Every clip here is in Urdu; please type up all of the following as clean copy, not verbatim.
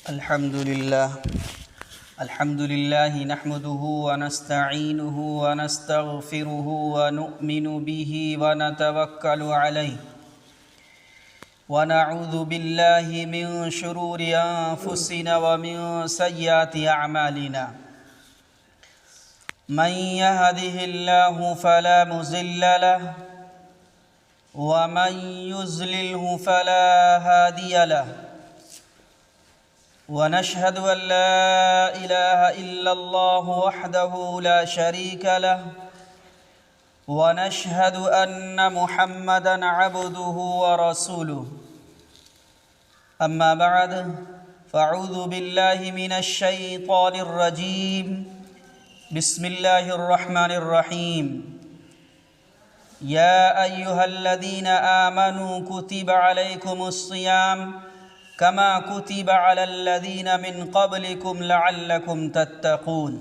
الحمد لله نحمده ونستعينه ونستغفره ونؤمن به ونتوكل عليه ونعوذ بالله من شرور أنفسنا ومن سيئات أعمالنا من يهده الله فلا مضل له ومن يضلله فلا هادي له ونشهد أن لا إله إلا الله وحده لا شريك له ونشهد أن محمدًا عبده ورسوله أما بعد فأعوذ بالله من الشيطان الرجيم بسم الله الرحمن الرحيم يا أيها الذين آمنوا كتب عليكم الصيام كما كتب على الذين من قبلكم لعلكم تتقون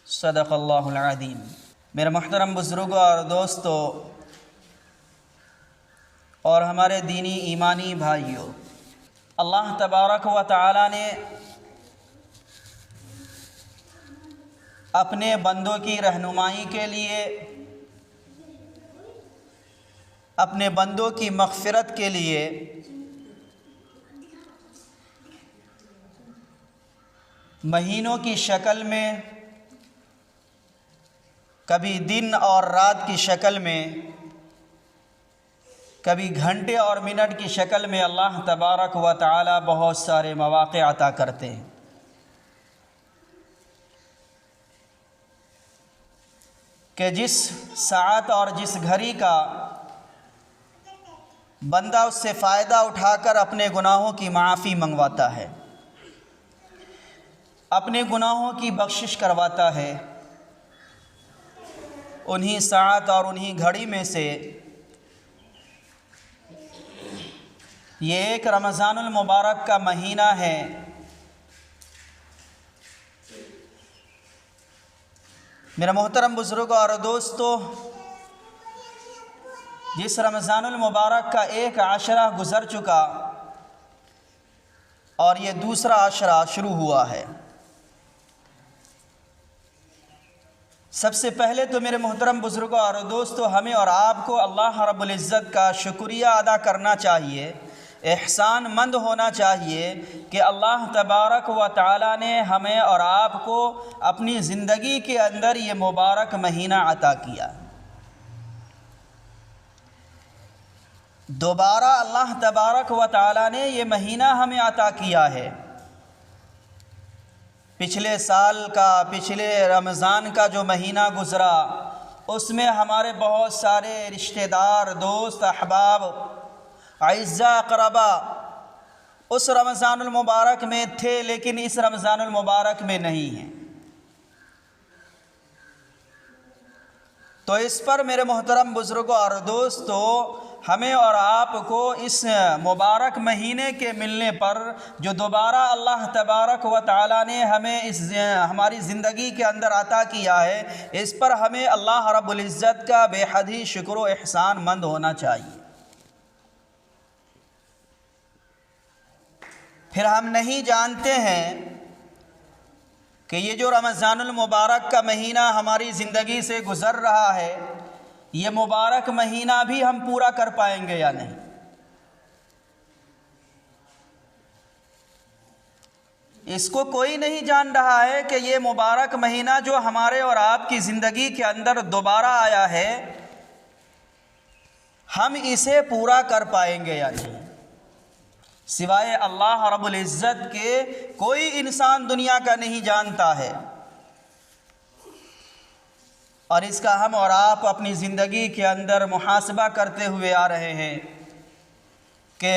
صدق اللہ العظیم۔ میرے محترم بزرگوں اور دوستو اور ہمارے دینی ایمانی بھائیوں، اللہ تبارک و تعالی نے اپنے بندوں کی رہنمائی کے لیے، اپنے بندوں کی مغفرت کے لیے مہینوں کی شکل میں، کبھی دن اور رات کی شکل میں، کبھی گھنٹے اور منٹ کی شکل میں اللہ تبارک و تعالی بہت سارے مواقع عطا کرتے ہیں کہ جس ساعت اور جس گھڑی کا بندہ اس سے فائدہ اٹھا کر اپنے گناہوں کی معافی منگواتا ہے، اپنے گناہوں کی بخشش کرواتا ہے، انہی ساعت اور انہی گھڑی میں سے یہ ایک رمضان المبارک کا مہینہ ہے۔ میرے محترم بزرگوں اور دوستو، جس رمضان المبارک کا ایک عشرہ گزر چکا اور یہ دوسرا عشرہ شروع ہوا ہے۔ سب سے پہلے تو میرے محترم بزرگوں اور دوستو، ہمیں اور آپ کو اللہ رب العزت کا شکریہ ادا کرنا چاہیے، احسان مند ہونا چاہیے کہ اللہ تبارک و تعالی نے ہمیں اور آپ کو اپنی زندگی کے اندر یہ مبارک مہینہ عطا کیا۔ دوبارہ اللہ تبارک و تعالی نے یہ مہینہ ہمیں عطا کیا ہے۔ پچھلے سال کا، پچھلے رمضان کا جو مہینہ گزرا، اس میں ہمارے بہت سارے رشتہ دار، دوست، احباب، اعزاء، اقربا اس رمضان المبارک میں تھے لیکن اس رمضان المبارک میں نہیں ہیں۔ تو اس پر میرے محترم بزرگوں اور دوستو، ہمیں اور آپ کو اس مبارک مہینے کے ملنے پر جو دوبارہ اللہ تبارک و تعالی نے ہمیں ہماری زندگی کے اندر عطا کیا ہے، اس پر ہمیں اللہ رب العزت کا بے حد ہی شکر و احسان مند ہونا چاہیے۔ پھر ہم نہیں جانتے ہیں کہ یہ جو رمضان المبارک کا مہینہ ہماری زندگی سے گزر رہا ہے، یہ مبارک مہینہ بھی ہم پورا کر پائیں گے یا نہیں۔ اس کو کوئی نہیں جان رہا ہے کہ یہ مبارک مہینہ جو ہمارے اور آپ کی زندگی کے اندر دوبارہ آیا ہے، ہم اسے پورا کر پائیں گے یا نہیں۔ سوائے اللہ رب العزت کے کوئی انسان دنیا کا نہیں جانتا ہے، اور اس کا ہم اور آپ اپنی زندگی کے اندر محاسبہ کرتے ہوئے آ رہے ہیں کہ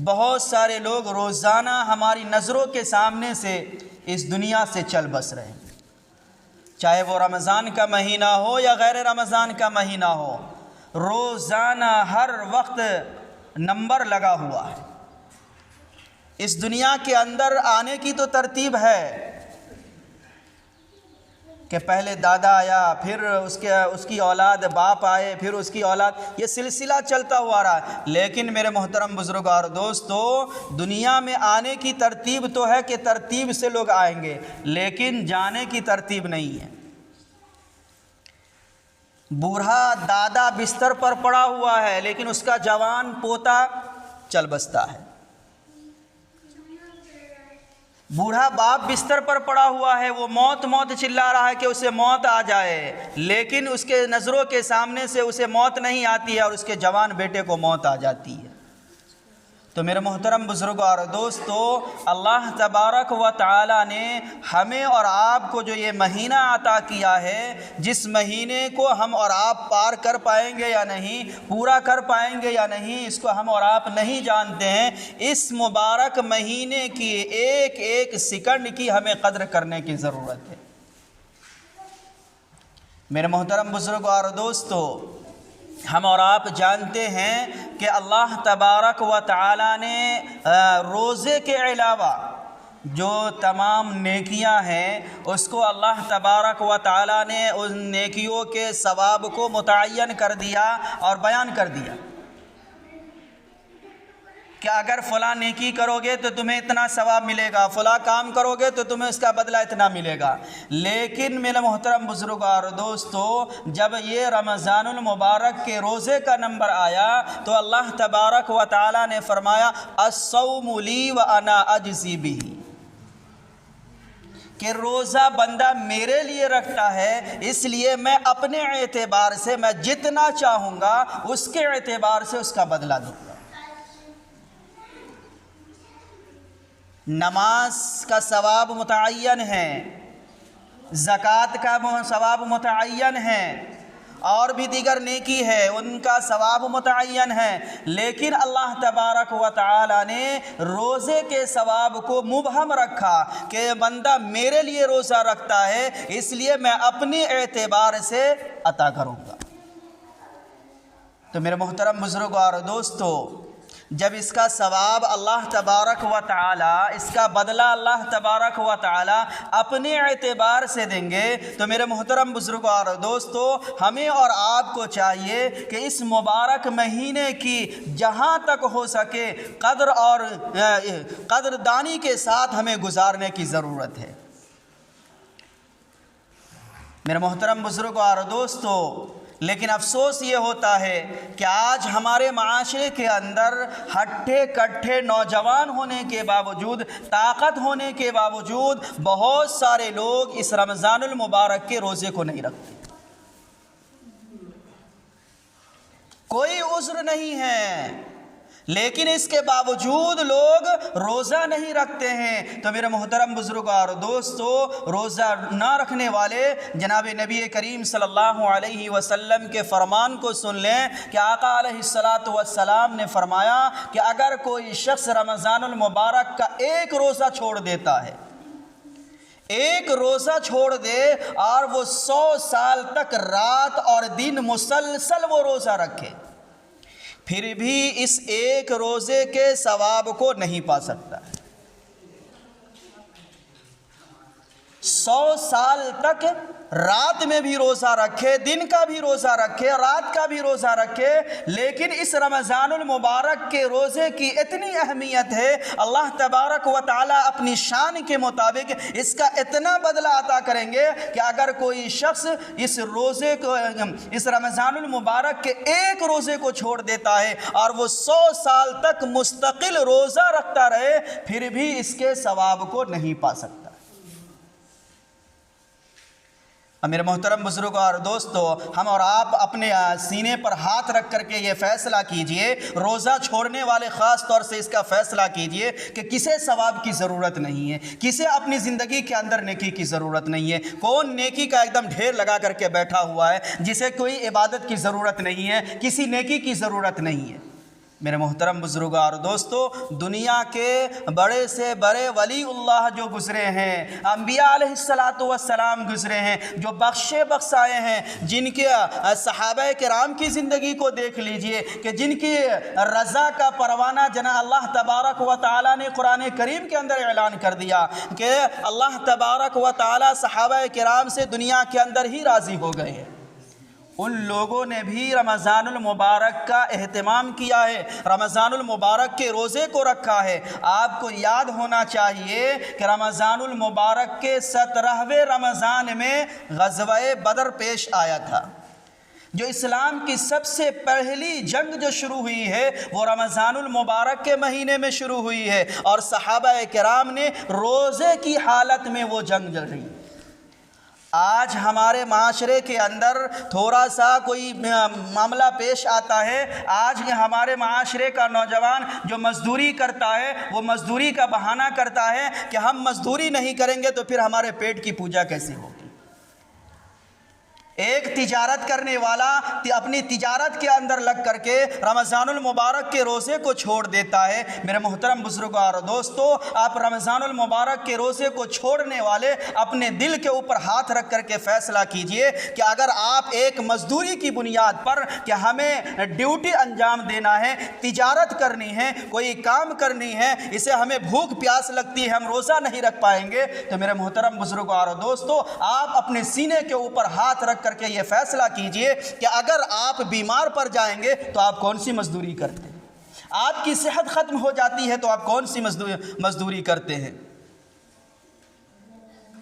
بہت سارے لوگ روزانہ ہماری نظروں کے سامنے سے اس دنیا سے چل بس رہے ہیں، چاہے وہ رمضان کا مہینہ ہو یا غیر رمضان کا مہینہ ہو، روزانہ ہر وقت نمبر لگا ہوا ہے۔ اس دنیا کے اندر آنے کی تو ترتیب ہے کہ پہلے دادا آیا، پھر اس کی اولاد باپ آئے، پھر اس کی اولاد، یہ سلسلہ چلتا ہوا رہا ہے۔ لیکن میرے محترم بزرگوں اور دوستو، دنیا میں آنے کی ترتیب تو ہے کہ ترتیب سے لوگ آئیں گے، لیکن جانے کی ترتیب نہیں ہے۔ بوڑھا دادا بستر پر پڑا ہوا ہے، لیکن اس کا جوان پوتا چل بستا ہے۔ بوڑھا باپ بستر پر پڑا ہوا ہے، وہ موت موت چلا رہا ہے کہ اسے موت آ جائے، لیکن اس کے نظروں کے سامنے سے اسے موت نہیں آتی ہے اور اس کے جوان بیٹے کو موت آ جاتی ہے۔ تو میرے محترم بزرگوں اور دوستو، اللہ تبارک و تعالی نے ہمیں اور آپ کو جو یہ مہینہ عطا کیا ہے، جس مہینے کو ہم اور آپ پار کر پائیں گے یا نہیں، پورا کر پائیں گے یا نہیں، اس کو ہم اور آپ نہیں جانتے ہیں۔ اس مبارک مہینے کی ایک ایک سیکنڈ کی ہمیں قدر کرنے کی ضرورت ہے۔ میرے محترم بزرگوں اور دوستو، ہم اور آپ جانتے ہیں کہ اللہ تبارک و تعالی نے روزے کے علاوہ جو تمام نیکیاں ہیں، اس کو اللہ تبارک و تعالی نے ان نیکیوں کے ثواب کو متعین کر دیا اور بیان کر دیا کہ اگر فلاں نیکی کرو گے تو تمہیں اتنا ثواب ملے گا، فلاں کام کرو گے تو تمہیں اس کا بدلہ اتنا ملے گا۔ لیکن میرے محترم بزرگوں اور دوستو، جب یہ رمضان المبارک کے روزے کا نمبر آیا تو اللہ تبارک و تعالی نے فرمایا الصوم لی وانا اجزی بہ، کہ روزہ بندہ میرے لیے رکھتا ہے، اس لیے میں اپنے اعتبار سے، میں جتنا چاہوں گا اس کے اعتبار سے اس کا بدلہ دوں گا۔ نماز کا ثواب متعین ہے، زکوٰۃ کا ثواب متعین ہے، اور بھی دیگر نیکی ہے ان کا ثواب متعین ہے، لیکن اللہ تبارک و تعالی نے روزے کے ثواب کو مبہم رکھا کہ بندہ میرے لیے روزہ رکھتا ہے، اس لیے میں اپنے اعتبار سے عطا کروں گا۔ تو میرے محترم بزرگوں اور دوستو، جب اس کا ثواب اللہ تبارک و تعالی، اس کا بدلہ اللہ تبارک و تعالی اپنے اعتبار سے دیں گے، تو میرے محترم بزرگوں اور دوستو، ہمیں اور آپ کو چاہیے کہ اس مبارک مہینے کی جہاں تک ہو سکے قدر اور قدردانی کے ساتھ ہمیں گزارنے کی ضرورت ہے۔ میرے محترم بزرگوں اور دوستو، لیکن افسوس یہ ہوتا ہے کہ آج ہمارے معاشرے کے اندر ہٹھے کٹھے نوجوان ہونے کے باوجود، طاقت ہونے کے باوجود، بہت سارے لوگ اس رمضان المبارک کے روزے کو نہیں رکھتے۔ کوئی عذر نہیں ہے، لیکن اس کے باوجود لوگ روزہ نہیں رکھتے ہیں۔ تو میرے محترم بزرگوں اور دوستو، روزہ نہ رکھنے والے جناب نبی کریم صلی اللہ علیہ وسلم کے فرمان کو سن لیں کہ آقا علیہ السلام نے فرمایا کہ اگر کوئی شخص رمضان المبارک کا ایک روزہ چھوڑ دیتا ہے، ایک روزہ چھوڑ دے اور وہ 100 سال تک رات اور دن مسلسل وہ روزہ رکھے، پھر بھی اس ایک روزے کے ثواب کو نہیں پا سکتا۔ 100 سال تک رات میں بھی روزہ رکھے، دن کا بھی روزہ رکھے، رات کا بھی روزہ رکھے، لیکن اس رمضان المبارک کے روزے کی اتنی اہمیت ہے، اللہ تبارک و تعالی اپنی شان کے مطابق اس کا اتنا بدلہ عطا کریں گے کہ اگر کوئی شخص اس روزے کو، اس رمضان المبارک کے ایک روزے کو چھوڑ دیتا ہے اور وہ 100 سال تک مستقل روزہ رکھتا رہے، پھر بھی اس کے ثواب کو نہیں پا سکتا۔ میرے محترم بزرگوں اور دوستو، ہم اور آپ اپنے سینے پر ہاتھ رکھ کر کے یہ فیصلہ کیجئے، روزہ چھوڑنے والے خاص طور سے اس کا فیصلہ کیجئے کہ کسے ثواب کی ضرورت نہیں ہے، کسے اپنی زندگی کے اندر نیکی کی ضرورت نہیں ہے، کون نیکی کا ایک دم ڈھیر لگا کر کے بیٹھا ہوا ہے جسے کوئی عبادت کی ضرورت نہیں ہے، کسی نیکی کی ضرورت نہیں ہے۔ میرے محترم بزرگوں اور دوستو، دنیا کے بڑے سے بڑے ولی اللہ جو گزرے ہیں، انبیاء علیہ السلام گزرے ہیں، جو بخشے بخشائے ہیں، جن کے صحابہ کرام کی زندگی کو دیکھ لیجئے کہ جن کی رضا کا پروانہ جناب اللہ تبارک و تعالیٰ نے قرآن کریم کے اندر اعلان کر دیا کہ اللہ تبارک و تعالیٰ صحابہ کرام سے دنیا کے اندر ہی راضی ہو گئے ہیں۔ ان لوگوں نے بھی رمضان المبارک کا اہتمام کیا ہے، رمضان المبارک کے روزے کو رکھا ہے۔ آپ کو یاد ہونا چاہیے کہ رمضان المبارک کے 17ویں رمضان میں غزوہ بدر پیش آیا تھا۔ جو اسلام کی سب سے پہلی جنگ جو شروع ہوئی ہے وہ رمضان المبارک کے مہینے میں شروع ہوئی ہے، اور صحابہ کرام نے روزے کی حالت میں وہ جنگ جڑ رہی۔ آج ہمارے معاشرے کے اندر تھوڑا سا کوئی معاملہ پیش آتا ہے، آج ہمارے معاشرے کا نوجوان جو مزدوری کرتا ہے وہ مزدوری کا بہانہ کرتا ہے کہ ہم مزدوری نہیں کریں گے تو پھر ہمارے پیٹ کی پوجا کیسے ہوگی۔ ایک تجارت کرنے والا اپنی تجارت کے اندر لگ کر کے رمضان المبارک کے روزے کو چھوڑ دیتا ہے۔ میرے محترم بزرگوں اور دوستو، آپ رمضان المبارک کے روزے کو چھوڑنے والے اپنے دل کے اوپر ہاتھ رکھ کر کے فیصلہ کیجئے کہ اگر آپ ایک مزدوری کی بنیاد پر کہ ہمیں ڈیوٹی انجام دینا ہے، تجارت کرنی ہے، کوئی کام کرنی ہے، اسے ہمیں بھوک پیاس لگتی ہے، ہم روزہ نہیں رکھ پائیں گے، تو میرے محترم بزرگوں اور دوستو، آپ اپنے سینے کے اوپر ہاتھ رکھ کر کے یہ فیصلہ کیجئے کہ اگر آپ بیمار پڑ جائیں گے تو آپ کون سی مزدوری کرتے ہیں، آپ کی صحت ختم ہو جاتی ہے تو آپ کون سی مزدوری کرتے ہیں۔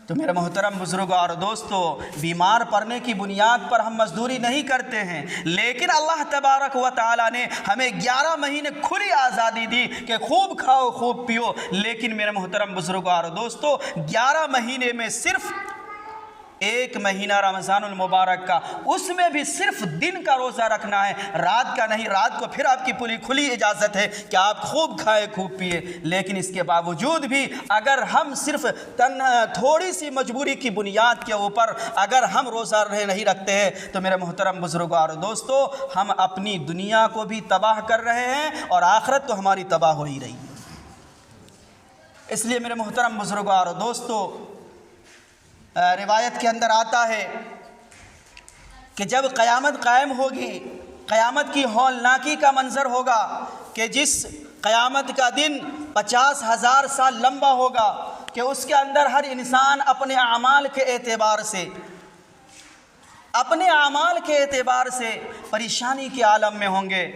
تو میرے محترم بزرگوں اور دوستو، بیمار پڑنے کی بنیاد پر ہم مزدوری نہیں کرتے ہیں، لیکن اللہ تبارک و تعالیٰ نے ہمیں 11 مہینے کھلی آزادی دی کہ خوب کھاؤ خوب پیو، لیکن میرے محترم بزرگوں اور دوستو، 11 مہینے میں صرف ایک مہینہ رمضان المبارک کا، اس میں بھی صرف دن کا روزہ رکھنا ہے، رات کا نہیں۔ رات کو پھر آپ کی پوری کھلی اجازت ہے کہ آپ خوب کھائیں خوب پیئے، لیکن اس کے باوجود بھی اگر ہم صرف تھوڑی سی مجبوری کی بنیاد کے اوپر اگر ہم روزہ نہیں رکھتے ہیں تو میرے محترم بزرگوں اور دوستو، ہم اپنی دنیا کو بھی تباہ کر رہے ہیں اور آخرت تو ہماری تباہ ہو ہی رہی ہے۔ اس لیے میرے محترم بزرگوں اور دوستو، روایت کے اندر آتا ہے کہ جب قیامت قائم ہوگی، قیامت کی ہولناکی کا منظر ہوگا کہ جس قیامت کا دن 50,000 سال لمبا ہوگا، کہ اس کے اندر ہر انسان اپنے اعمال کے اعتبار سے پریشانی کے عالم میں ہوں گے،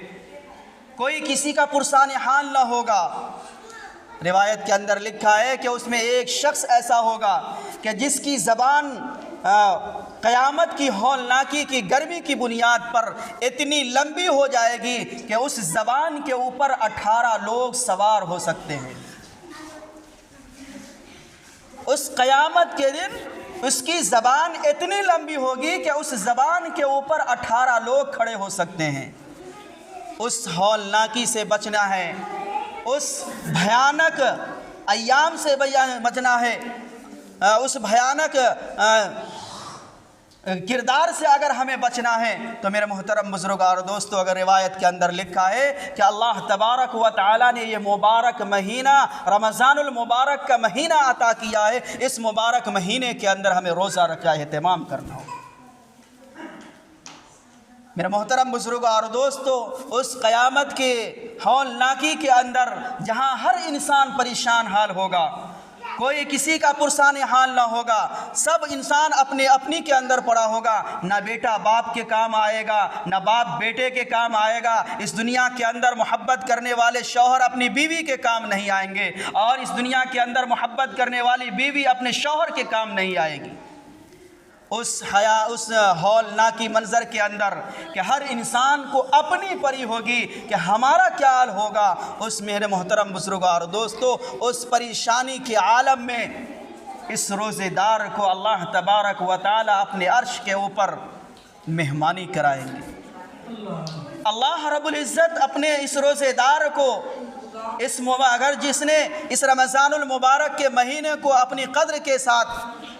کوئی کسی کا پرسان حال نہ ہوگا۔ روایت کے اندر لکھا ہے کہ اس میں ایک شخص ایسا ہوگا کہ جس کی زبان قیامت کی ہولناکی کی گرمی کی بنیاد پر اتنی لمبی ہو جائے گی کہ اس زبان کے اوپر 18 لوگ سوار ہو سکتے ہیں۔ اس قیامت کے دن اس کی زبان اتنی لمبی ہوگی کہ اس زبان کے اوپر 18 لوگ کھڑے ہو سکتے ہیں۔ اس ہولناکی سے بچنا ہے، اس بھیانک ایام سے بچنا ہے، اس بھیانک کردار سے اگر ہمیں بچنا ہے تو میرے محترم بزرگوں اور دوستو، اگر روایت کے اندر لکھا ہے کہ اللہ تبارک و تعالیٰ نے یہ مبارک مہینہ رمضان المبارک کا مہینہ عطا کیا ہے، اس مبارک مہینے کے اندر ہمیں روزہ رکھا ہے، اہتمام کرنا ہو۔ میرے محترم بزرگوں اور دوستو، اس قیامت کے ہولناکی کے اندر جہاں ہر انسان پریشان حال ہوگا، کوئی کسی کا پرسان حال نہ ہوگا، سب انسان اپنی کے اندر پڑا ہوگا، نہ بیٹا باپ کے کام آئے گا، نہ باپ بیٹے کے کام آئے گا۔ اس دنیا کے اندر محبت کرنے والے شوہر اپنی بیوی کے کام نہیں آئیں گے، اور اس دنیا کے اندر محبت کرنے والی بیوی اپنے شوہر کے کام نہیں آئے گی۔ اس ہولناکی منظر کے اندر کہ ہر انسان کو اپنی پری ہوگی کہ ہمارا کیا حال ہوگا، اس میرے محترم بزرگوں اور دوستو، اس پریشانی کے عالم میں اس روزے دار کو اللہ تبارک و تعالی اپنے عرش کے اوپر مہمانی کرائیں گے۔ اللہ رب العزت اپنے اس روزے دار کو اگر جس نے اس رمضان المبارک کے مہینے کو اپنی قدر کے ساتھ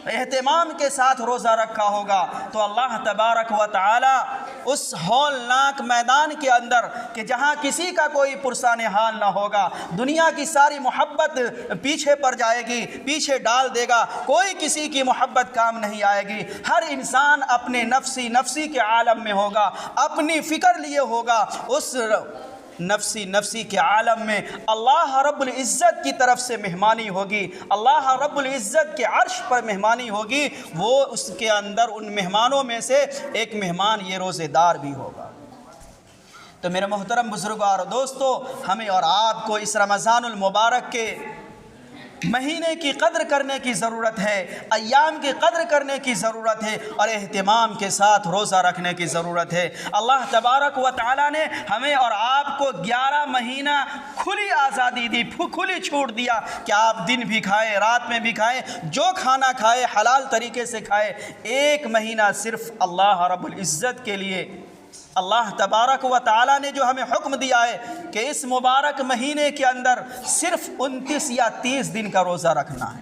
اہتمام کے ساتھ روزہ رکھا ہوگا تو اللہ تبارک و تعالی اس ہولناک میدان کے اندر کہ جہاں کسی کا کوئی پرسان حال نہ ہوگا، دنیا کی ساری محبت پیچھے پڑ جائے گی، پیچھے ڈال دے گا، کوئی کسی کی محبت کام نہیں آئے گی، ہر انسان اپنے نفسی کے عالم میں ہوگا، اپنی فکر لیے ہوگا، اس نفسی کے عالم میں اللہ رب العزت کی طرف سے مہمانی ہوگی، اللہ رب العزت کے عرش پر مہمانی ہوگی، وہ اس کے اندر ان مہمانوں میں سے ایک مہمان یہ روزے دار بھی ہوگا۔ تو میرے محترم بزرگوں اور دوستو، ہمیں اور آپ کو اس رمضان المبارک کے مہینے کی قدر کرنے کی ضرورت ہے، ایام کی قدر کرنے کی ضرورت ہے، اور اہتمام کے ساتھ روزہ رکھنے کی ضرورت ہے۔ اللہ تبارک و تعالیٰ نے ہمیں اور آپ کو 11 مہینہ کھلی آزادی دی، کھلی چھوٹ دیا کہ آپ دن بھی کھائیں، رات میں بھی کھائیں، جو کھانا کھائے حلال طریقے سے کھائے۔ ایک مہینہ صرف اللہ رب العزت کے لیے اللہ تبارک و تعالیٰ نے جو ہمیں حکم دیا ہے کہ اس مبارک مہینے کے اندر صرف 29 یا 30 دن کا روزہ رکھنا ہے،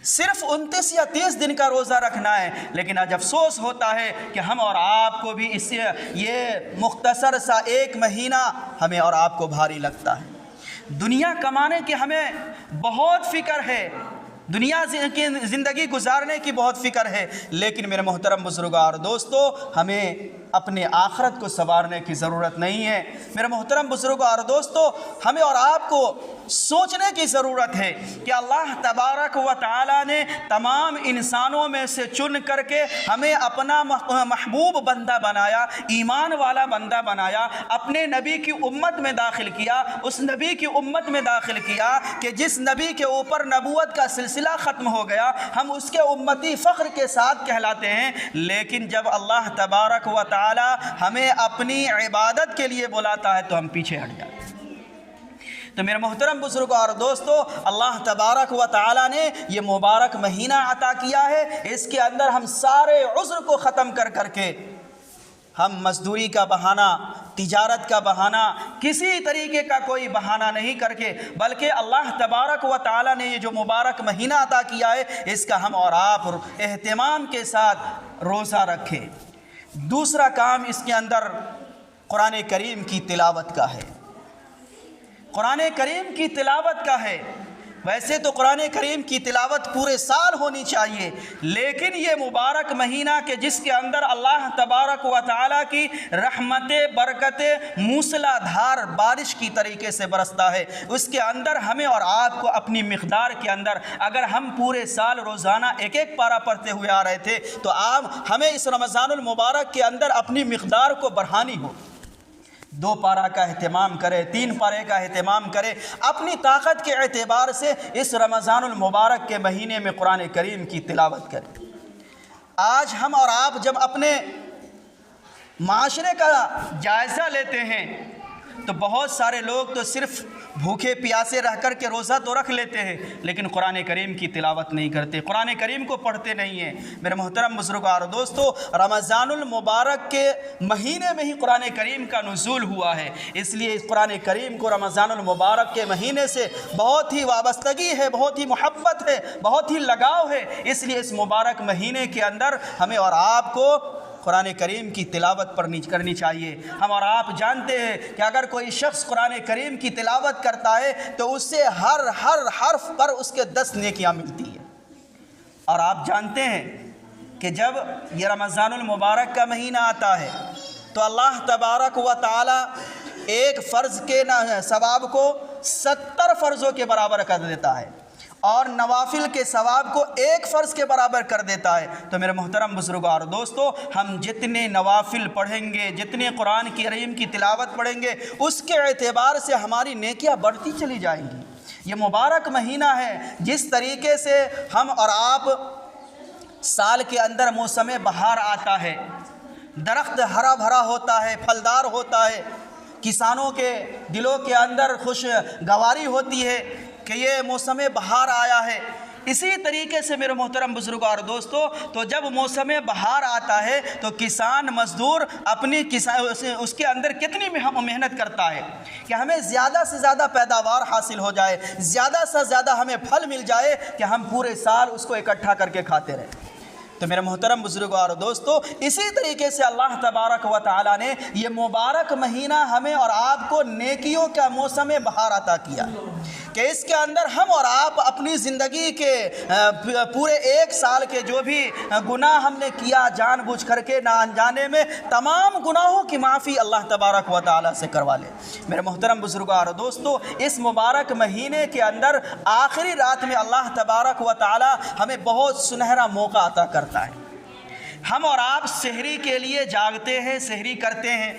صرف 29 یا 30 دن کا روزہ رکھنا ہے۔ لیکن آج افسوس ہوتا ہے کہ ہم اور آپ کو بھی اس یہ مختصر سا ایک مہینہ ہمیں اور آپ کو بھاری لگتا ہے۔ دنیا کمانے کی ہمیں بہت فکر ہے، دنیا کی زندگی گزارنے کی بہت فکر ہے، لیکن میرے محترم بزرگوں اور دوستو، ہمیں اپنے آخرت کو سنوارنے کی ضرورت نہیں ہے۔ میرے محترم بزرگوں اور دوستو، ہمیں اور آپ کو سوچنے کی ضرورت ہے کہ اللہ تبارک و تعالیٰ نے تمام انسانوں میں سے چن کر کے ہمیں اپنا محبوب بندہ بنایا، ایمان والا بندہ بنایا، اپنے نبی کی امت میں داخل کیا، اس نبی کی امت میں داخل کیا کہ جس نبی کے اوپر نبوت کا سلسلہ ختم ہو گیا، ہم اس کے امتی فخر کے ساتھ کہلاتے ہیں۔ لیکن جب اللہ تبارک و تعالی ہمیں اپنی عبادت کے لیے بلاتا ہے تو ہم پیچھے ہٹ جاتے ہیں۔ تو میرے محترم بزرگوں اور دوستو، اللہ تبارک و تعالی نے یہ مبارک مہینہ عطا کیا ہے، اس کے اندر ہم سارے عذر کو ختم کر کے ہم مزدوری کا بہانہ، تجارت کا بہانہ، کسی طریقے کا کوئی بہانہ نہیں کر کے، بلکہ اللہ تبارک و تعالی نے یہ جو مبارک مہینہ عطا کیا ہے اس کا ہم اور آپ اہتمام کے ساتھ روزہ رکھیں۔ دوسرا کام اس کے اندر قرآن کریم کی تلاوت کا ہے، قرآن کریم کی تلاوت کا ہے۔ ویسے تو قرآن کریم کی تلاوت پورے سال ہونی چاہیے، لیکن یہ مبارک مہینہ کہ جس کے اندر اللہ تبارک و تعالیٰ کی رحمتیں، برکتیں موسلا دھار بارش کی طریقے سے برستا ہے، اس کے اندر ہمیں اور آپ کو اپنی مقدار کے اندر، اگر ہم پورے سال روزانہ ایک ایک پارہ پڑھتے ہوئے آ رہے تھے تو ہمیں اس رمضان المبارک کے اندر اپنی مقدار کو بڑھانی ہو، 2 پارہ کا اہتمام کرے، 3 پارے کا اہتمام کرے، اپنی طاقت کے اعتبار سے اس رمضان المبارک کے مہینے میں قرآن کریم کی تلاوت کریں۔ آج ہم اور آپ جب اپنے معاشرے کا جائزہ لیتے ہیں تو بہت سارے لوگ تو صرف بھوکے پیاسے رہ کر کے روزہ تو رکھ لیتے ہیں، لیکن قرآن کریم کی تلاوت نہیں کرتے، قرآن کریم کو پڑھتے نہیں ہیں۔ میرے محترم بزرگوں اور دوستو، رمضان المبارک کے مہینے میں ہی قرآن کریم کا نزول ہوا ہے، اس لیے اس قرآن کریم کو رمضان المبارک کے مہینے سے بہت ہی وابستگی ہے، بہت ہی محبت ہے، بہت ہی لگاؤ ہے، اس لیے اس مبارک مہینے کے اندر ہمیں اور آپ کو قرآن کریم کی تلاوت کرنی چاہیے۔ ہم اور آپ جانتے ہیں کہ اگر کوئی شخص قرآن کریم کی تلاوت کرتا ہے تو اس سے ہر حرف پر اس کے 10 نیکیاں ملتی ہیں۔ اور آپ جانتے ہیں کہ جب یہ رمضان المبارک کا مہینہ آتا ہے تو اللہ تبارک و تعالی ایک فرض کے ثواب کو 70 فرضوں کے برابر کر دیتا ہے، اور نوافل کے ثواب کو 1 فرض کے برابر کر دیتا ہے۔ تو میرے محترم بزرگوں اور دوستو، ہم جتنے نوافل پڑھیں گے، جتنے قرآن کریم کی تلاوت پڑھیں گے، اس کے اعتبار سے ہماری نیکیاں بڑھتی چلی جائیں گی۔ یہ مبارک مہینہ ہے، جس طریقے سے ہم اور آپ سال کے اندر موسم بہار آتا ہے، درخت ہرا بھرا ہوتا ہے، پھلدار ہوتا ہے، کسانوں کے دلوں کے اندر خوشگواری ہوتی ہے کہ یہ موسم بہار آیا ہے، اسی طریقے سے میرے محترم بزرگوں اور دوستوں، تو جب موسم بہار آتا ہے تو کسان مزدور اپنی اس کے اندر کتنی محنت کرتا ہے کہ ہمیں زیادہ سے زیادہ پیداوار حاصل ہو جائے، زیادہ سے زیادہ ہمیں پھل مل جائے کہ ہم پورے سال اس کو اکٹھا کر کے کھاتے رہیں۔ تو میرے محترم بزرگوں اور دوستو، اسی طریقے سے اللہ تبارک و تعالیٰ نے یہ مبارک مہینہ ہمیں اور آپ کو نیکیوں کا موسم بہار عطا کیا کہ اس کے اندر ہم اور آپ اپنی زندگی کے پورے ایک سال کے جو بھی گناہ ہم نے کیا جان بوجھ کر کے نہ انجانے میں، تمام گناہوں کی معافی اللہ تبارک و تعالیٰ سے کروا لے۔ میرے محترم بزرگوں اور دوستو، اس مبارک مہینے کے اندر آخری رات میں اللہ تبارک و تعالیٰ ہمیں بہت سنہرا موقع عطا کرتا ہے۔ ہم اور آپ سحری کے لیے جاگتے ہیں، سحری کرتے ہیں۔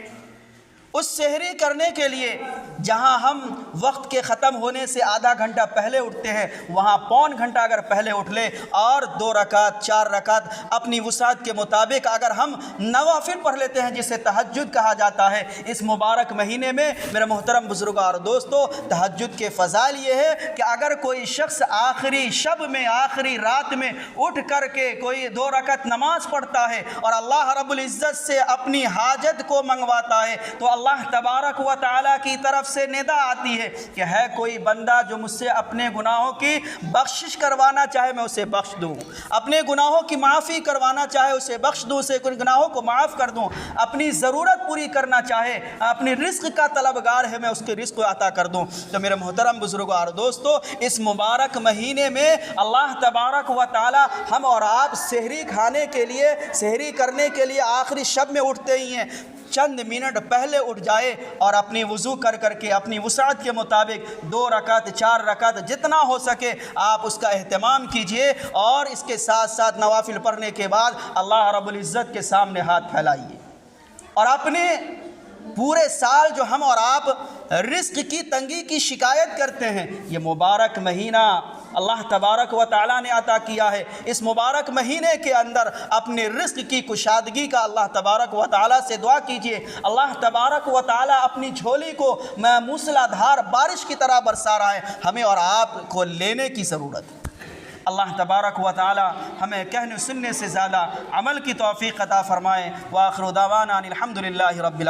اس سحری کرنے کے لیے جہاں ہم وقت کے ختم ہونے سے آدھا گھنٹہ پہلے اٹھتے ہیں، وہاں پون گھنٹہ اگر پہلے اٹھ لے اور 2 رکعت 4 رکعت اپنی وسعت کے مطابق اگر ہم نوافل پڑھ لیتے ہیں جسے تہجد کہا جاتا ہے، اس مبارک مہینے میں میرے محترم بزرگوں اور دوستو، تہجد کے فضائل یہ ہے کہ اگر کوئی شخص آخری شب میں، آخری رات میں اٹھ کر کے کوئی 2 رکعت نماز پڑھتا ہے اور اللہ رب العزت سے اپنی حاجت کو منگواتا ہے، تو اللہ تبارک و تعالیٰ کی طرف سے ندا آتی ہے کہ ہے کوئی بندہ جو مجھ سے اپنے گناہوں کی بخشش کروانا چاہے میں اسے بخش دوں، اپنے گناہوں کی معافی کروانا چاہے اسے بخش دوں، اسے گناہوں کو معاف کر دوں، اپنی ضرورت پوری کرنا چاہے، اپنی رزق کا طلبگار ہے میں اس کے رزق کو عطا کر دوں۔ تو میرے محترم بزرگوں اور دوستو، اس مبارک مہینے میں اللہ تبارک و تعالیٰ ہم اور آپ سحری کھانے کے لیے، سحری کرنے کے لیے آخری شب میں اٹھتے ہی ہیں، چند منٹ پہلے اٹھ جائے اور اپنی وضو کر کے اپنی وسعت کے مطابق 2 رکعت 4 رکعت جتنا ہو سکے آپ اس کا اہتمام کیجئے، اور اس کے ساتھ ساتھ نوافل پڑھنے کے بعد اللہ رب العزت کے سامنے ہاتھ پھیلائیے اور اپنے پورے سال جو ہم اور آپ رزق کی تنگی کی شکایت کرتے ہیں، یہ مبارک مہینہ اللہ تبارک و تعالیٰ نے عطا کیا ہے۔ اس مبارک مہینے کے اندر اپنے رزق کی کشادگی کا اللہ تبارک و تعالیٰ سے دعا کیجئے۔ اللہ تبارک و تعالیٰ اپنی جھولی کو موسلا دھار بارش کی طرح برسا رہا ہے، ہمیں اور آپ کو لینے کی ضرورت ہے۔ اللہ تبارک و تعالیٰ ہمیں کہنے سننے سے زیادہ عمل کی توفیق عطا فرمائے۔ وآخر دعوانا ان الحمد للہ رب العالمین۔